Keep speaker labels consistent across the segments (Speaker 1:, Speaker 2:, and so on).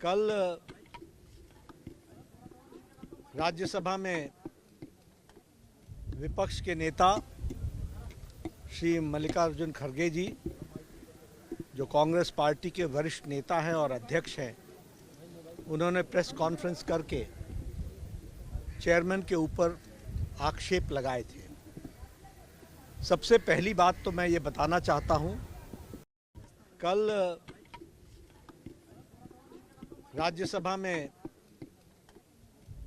Speaker 1: कल राज्यसभा में विपक्ष के नेता श्री मल्लिकार्जुन खड़गे जी, जो कांग्रेस पार्टी के वरिष्ठ नेता हैं और अध्यक्ष हैं, उन्होंने प्रेस कॉन्फ्रेंस करके चेयरमैन के ऊपर आक्षेप लगाए थे। सबसे पहली बात तो मैं ये बताना चाहता हूं, कल राज्यसभा में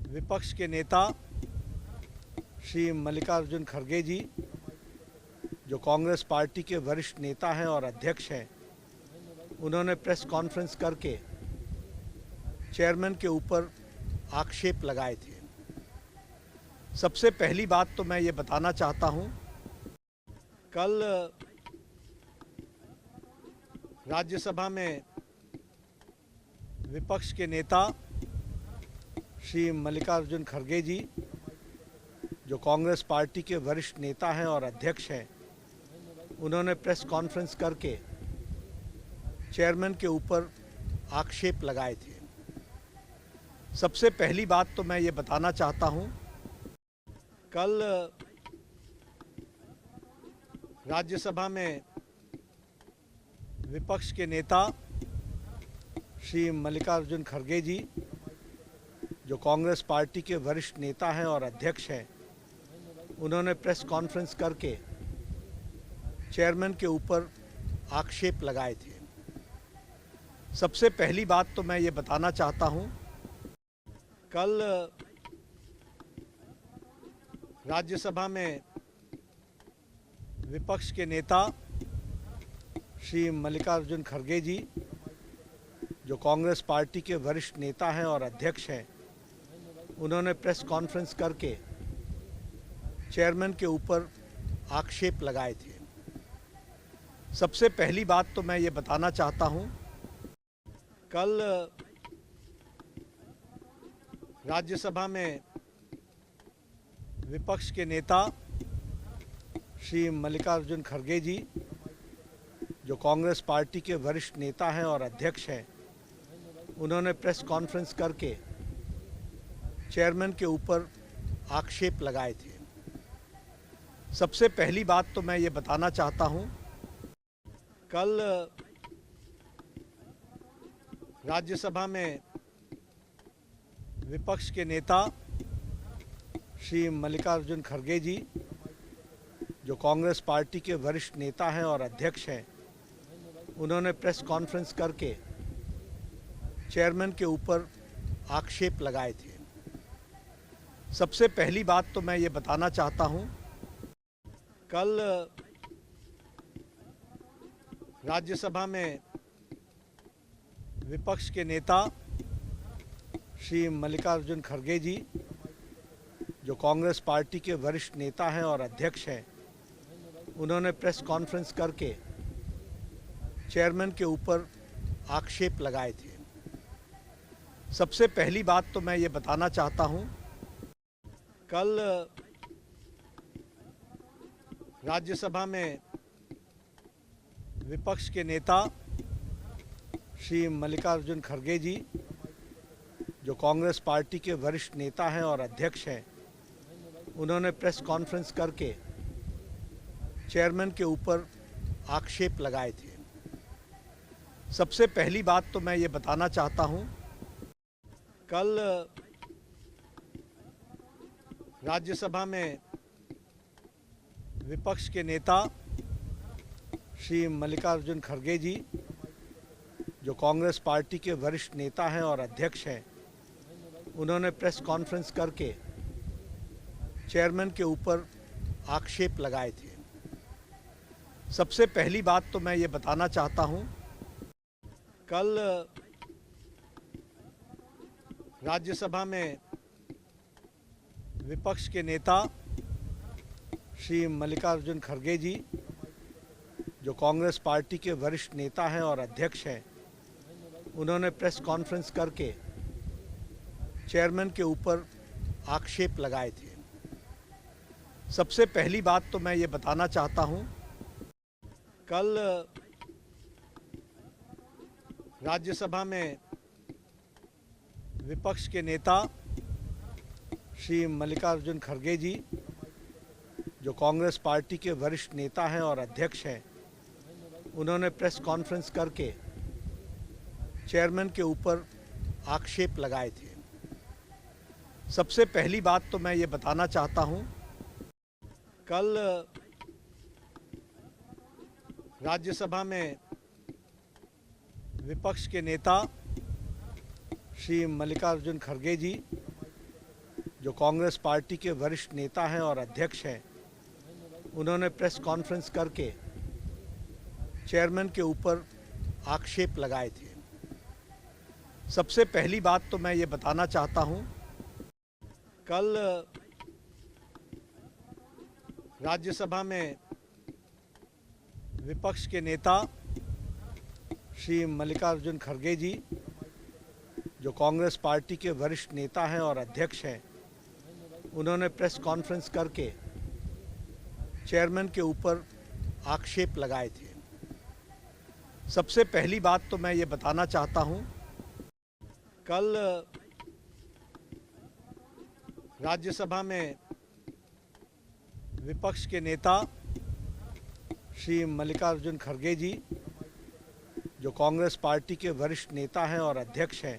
Speaker 1: विपक्ष के नेता श्री मल्लिकार्जुन खड़गे जी, जो कांग्रेस पार्टी के वरिष्ठ नेता हैं और अध्यक्ष हैं, उन्होंने प्रेस कॉन्फ्रेंस करके चेयरमैन के ऊपर आक्षेप लगाए थे। सबसे पहली बात तो मैं ये बताना चाहता हूं, कल राज्यसभा में विपक्ष के नेता श्री मल्लिकार्जुन खड़गे जी, जो कांग्रेस पार्टी के वरिष्ठ नेता हैं और अध्यक्ष हैं, उन्होंने प्रेस कॉन्फ्रेंस करके चेयरमैन के ऊपर आक्षेप लगाए थे। सबसे पहली बात तो मैं ये बताना चाहता हूं, कल राज्यसभा में विपक्ष के नेता श्री मल्लिकार्जुन खड़गे जी, जो कांग्रेस पार्टी के वरिष्ठ नेता हैं और अध्यक्ष हैं, उन्होंने प्रेस कॉन्फ्रेंस करके चेयरमैन के ऊपर आक्षेप लगाए थे। सबसे पहली बात तो मैं ये बताना चाहता हूं, कल राज्यसभा में विपक्ष के नेता श्री मल्लिकार्जुन खड़गे जी, जो कांग्रेस पार्टी के वरिष्ठ नेता हैं और अध्यक्ष हैं, उन्होंने प्रेस कॉन्फ्रेंस करके चेयरमैन के ऊपर आक्षेप लगाए थे। सबसे पहली बात तो मैं ये बताना चाहता हूं, कल राज्यसभा में विपक्ष के नेता श्री मल्लिकार्जुन खड़गे जी, जो कांग्रेस पार्टी के वरिष्ठ नेता हैं और अध्यक्ष हैं, उन्होंने प्रेस कॉन्फ्रेंस करके चेयरमैन के ऊपर आक्षेप लगाए थे। सबसे पहली बात तो मैं ये बताना चाहता हूं, कल राज्यसभा में विपक्ष के नेता श्री मल्लिकार्जुन खड़गे जी, जो कांग्रेस पार्टी के वरिष्ठ नेता हैं और अध्यक्ष हैं, उन्होंने प्रेस कॉन्फ्रेंस करके चेयरमैन के ऊपर आक्षेप लगाए थे। सबसे पहली बात तो मैं ये बताना चाहता हूं, कल राज्यसभा में विपक्ष के नेता श्री मल्लिकार्जुन खड़गे जी, जो कांग्रेस पार्टी के वरिष्ठ नेता हैं और अध्यक्ष हैं, उन्होंने प्रेस कॉन्फ्रेंस करके चेयरमैन के ऊपर आक्षेप लगाए थे। सबसे पहली बात तो मैं ये बताना चाहता हूं, कल राज्यसभा में विपक्ष के नेता श्री मल्लिकार्जुन खड़गे जी, जो कांग्रेस पार्टी के वरिष्ठ नेता हैं और अध्यक्ष हैं, उन्होंने प्रेस कॉन्फ्रेंस करके चेयरमैन के ऊपर आक्षेप लगाए थे। सबसे पहली बात तो मैं ये बताना चाहता हूं, कल राज्यसभा में विपक्ष के नेता श्री मल्लिकार्जुन खड़गे जी, जो कांग्रेस पार्टी के वरिष्ठ नेता हैं और अध्यक्ष हैं, उन्होंने प्रेस कॉन्फ्रेंस करके चेयरमैन के ऊपर आक्षेप लगाए थे। सबसे पहली बात तो मैं ये बताना चाहता हूं, कल राज्यसभा में विपक्ष के नेता श्री मल्लिकार्जुन खड़गे जी, जो कांग्रेस पार्टी के वरिष्ठ नेता हैं और अध्यक्ष हैं, उन्होंने प्रेस कॉन्फ्रेंस करके चेयरमैन के ऊपर आक्षेप लगाए थे। सबसे पहली बात तो मैं ये बताना चाहता हूं, कल राज्यसभा में विपक्ष के नेता श्री मल्लिकार्जुन खड़गे जी, जो कांग्रेस पार्टी के वरिष्ठ नेता हैं और अध्यक्ष हैं, उन्होंने प्रेस कॉन्फ्रेंस करके चेयरमैन के ऊपर आक्षेप लगाए थे। सबसे पहली बात तो मैं ये बताना चाहता हूं, कल राज्यसभा में विपक्ष के नेता श्री मल्लिकार्जुन खड़गे जी, जो कांग्रेस पार्टी के वरिष्ठ नेता हैं और अध्यक्ष हैं, उन्होंने प्रेस कॉन्फ्रेंस करके चेयरमैन के ऊपर आक्षेप लगाए थे। सबसे पहली बात तो मैं ये बताना चाहता हूं, कल राज्यसभा में विपक्ष के नेता श्री मल्लिकार्जुन खड़गे जी, जो कांग्रेस पार्टी के वरिष्ठ नेता हैं और अध्यक्ष हैं, उन्होंने प्रेस कॉन्फ्रेंस करके चेयरमैन के ऊपर आक्षेप लगाए थे। सबसे पहली बात तो मैं ये बताना चाहता हूं, कल राज्यसभा में विपक्ष के नेता श्री मल्लिकार्जुन खड़गे जी, जो कांग्रेस पार्टी के वरिष्ठ नेता हैं और अध्यक्ष हैं,